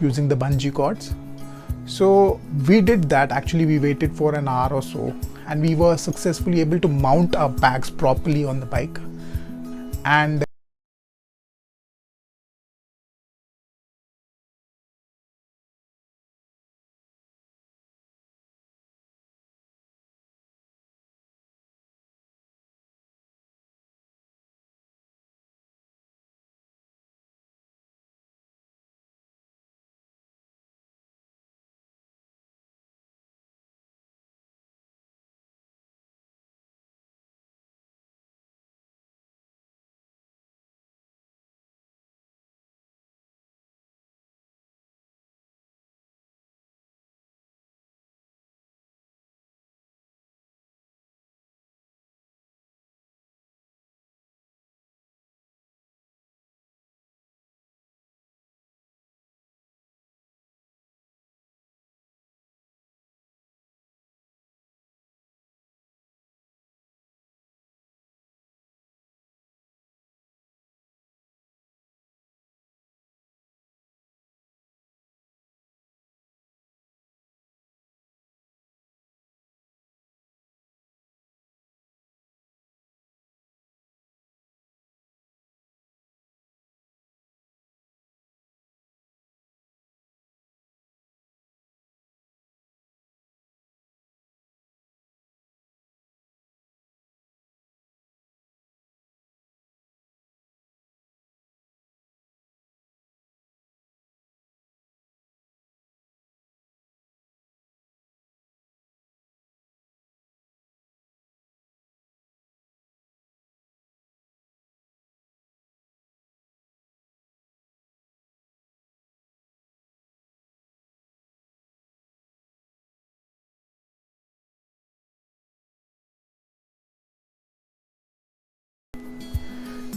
using the bungee cords. So we did that. Actually, we waited for an hour or so, and we were successfully able to mount our bags properly on the bike. And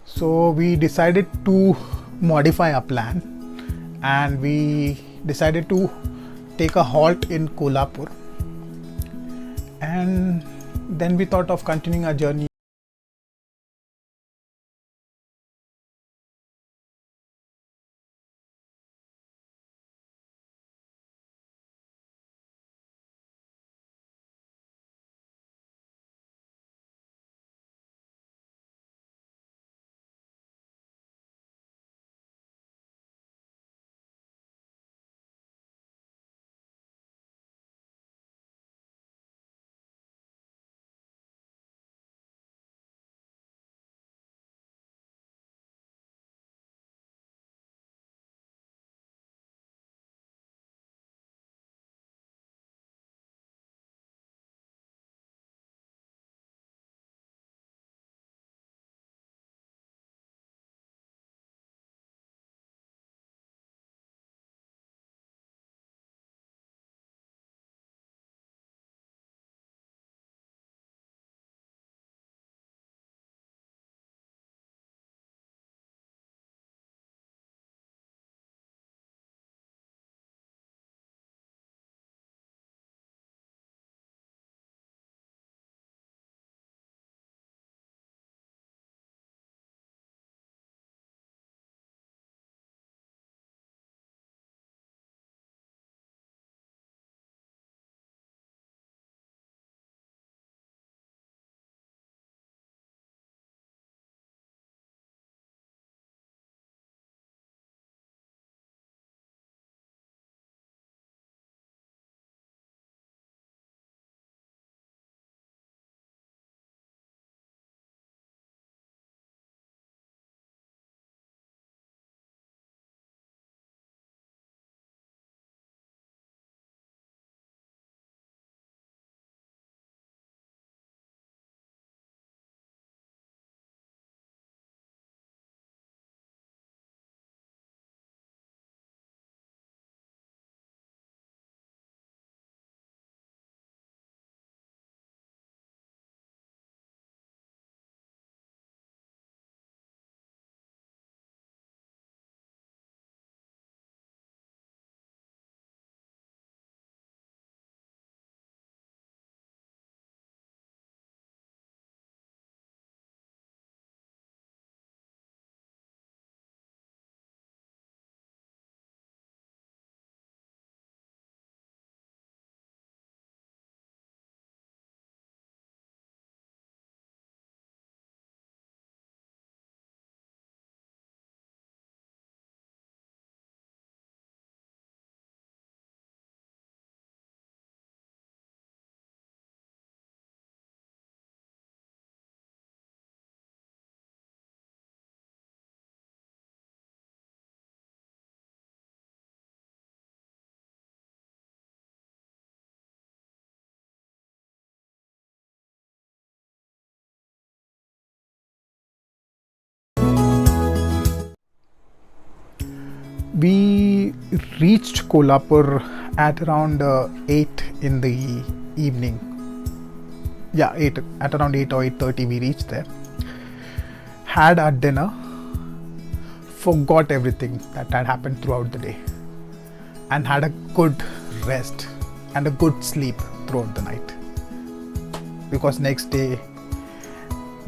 so we decided to modify our plan, and we decided to take a halt in Kolhapur, and then we thought of continuing our journey We reached Kolhapur at around 8 in the evening. Yeah, 8, at around 8 or 8:30 we reached there. Had our dinner, forgot everything that had happened throughout the day, and had a good rest and a good sleep throughout the night. Because next day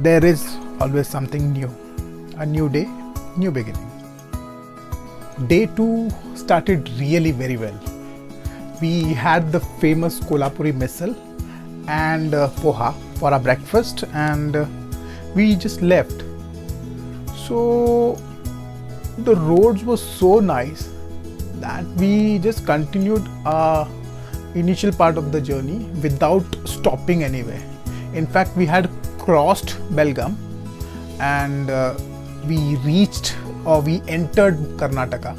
there is always something new. A new day, new beginning. Day 2 started really very well. We had the famous Kolhapuri misal and poha for our breakfast, and we just left. So the roads were so nice that we just continued our initial part of the journey without stopping anywhere. In fact, we had crossed Belgaum and we reached, or we entered Karnataka.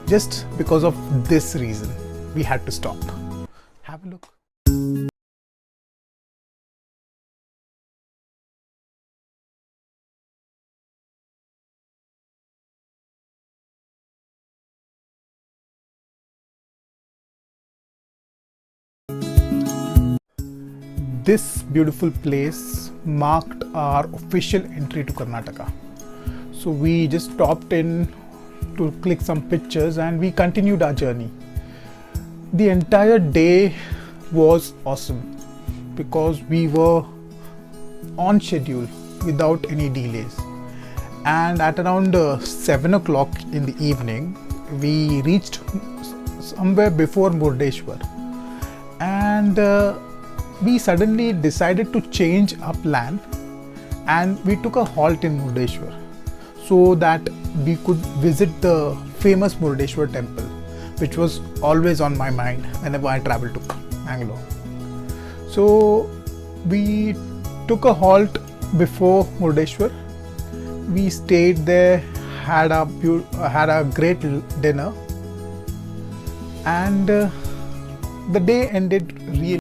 Just because of this reason, we had to stop. Have a look. This beautiful place marked our official entry to Karnataka. So we just stopped in to click some pictures and we continued our journey. The entire day was awesome because we were on schedule without any delays. And at around 7 o'clock in the evening, we reached somewhere before Murdeshwar. And we suddenly decided to change our plan and we took a halt in Murdeshwar so that we could visit the famous Murdeshwar temple, which was always on my mind whenever I traveled to Bangalore. So we took a halt before Murdeshwar. We stayed there, had a great dinner, and the day ended really